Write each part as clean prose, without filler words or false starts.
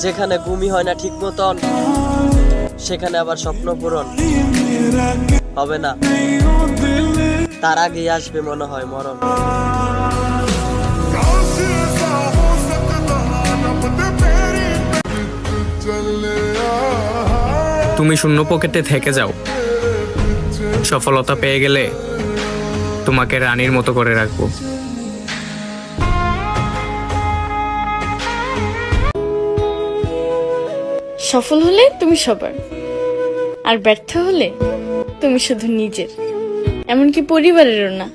যেখানে ঘুমই হয় না ঠিক মতন, সেখানে আবার স্বপ্ন পূরণ হবে না, তার আগেই আসবে মনে হয় মরণ। তুমি শূন্য পকেটে থেকে যাও, সফলতা পেয়ে গেলে তোমাকে রানীর মতো করে রাখবো। সফল হলে তুমি সবার, আর ব্যর্থ হলে তুমি শুধু নিজের, এমনকি পরিবারেরও না।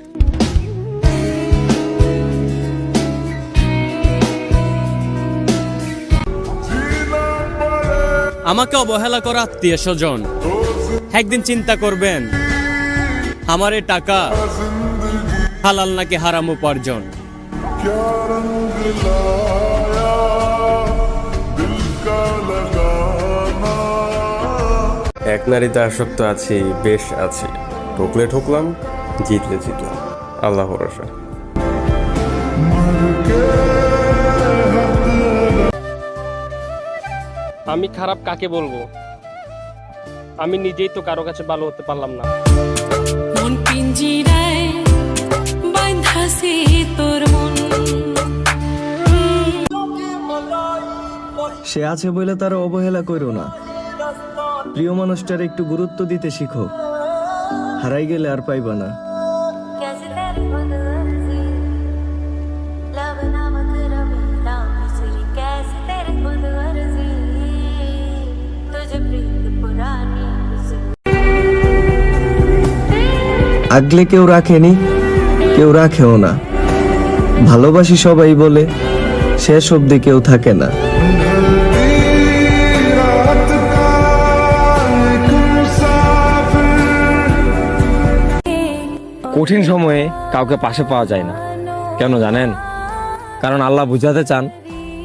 আমাকে অবহেলা করা আত্মীয় স্বজন একদিন চিন্তা করবেন, আমার এই টাকা হালাল নাকি হারাম উপার্জন। এক নারীতে আসক্ত আছি, বেশ আছি, ঠকলে ঠকলাম, জিতলে জিতলাম, আল্লাহ ভরসা। আমি খারাপ কাকে বলবো, আমি নিজেই তো কারো কাছে ভালো হতে পারলাম না। মন পিঞ্জিরায় বাঁধাছে তোর মন। সে আছে বলে তার অবহেলা করো না, প্রিয় মানুষটার একটু গুরুত্ব দিতে শিখো, হারাই গেলে আর পাইবা না। আগলে কেউ রাখেনি, কেউ রাখেও না, ভালোবাসি সবাই বলে শেষ অবধি কেউ থাকে না। কঠিন সময়ে কাউকে পাশে পাওয়া যায় না, কেন জানেন? কারণ আল্লাহ বুঝাতে চান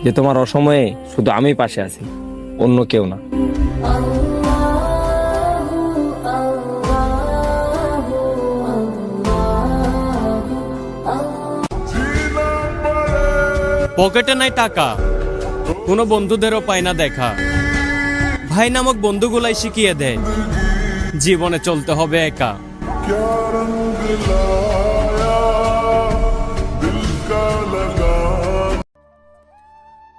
যে তোমার অসময়ে শুধু আমি পাশে আছি, অন্য কেউ না। পকেটে নাই টাকা, কোনো বন্ধুদেরও পায় না দেখা, ভাই নামক বন্ধুগুলাই শিখিয়ে দেয় জীবনে চলতে হবে একা।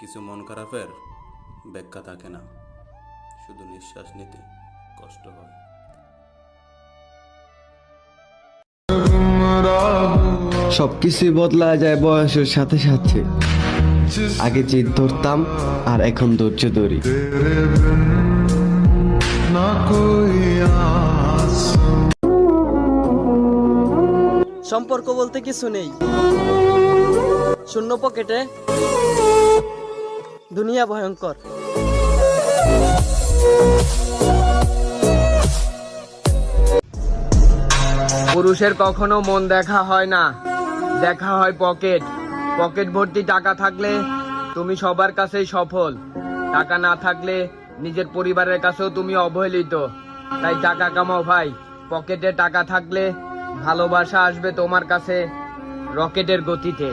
কিছু মন খারাপের ব্যাখ্যা থাকে না, শুধু নিঃশ্বাস নিতে কষ্ট হয়। সবকিছুই বদলা যায় বয়সের সাথে সাথে, আগে জিদ ধরতাম আর এখন ধৈর্য ধরি। সম্পর্ক বলতে কিছু নেই, শূন্য পকেটে দুনিয়া ভয়ঙ্কর। পুরুষের কখনো মন দেখা হয় না, দেখা হয় পকেট। পকেট ভর্তি টাকা থাকলে তুমি সবার কাছেই সফল, টাকা না থাকলে নিজের পরিবারের কাছেও তুমি অবহেলিত। তাই টাকা কামাও ভাই, পকেটে টাকা থাকলে ভালোবাসা আসবে তোমার কাছে রকেটের গতিতে।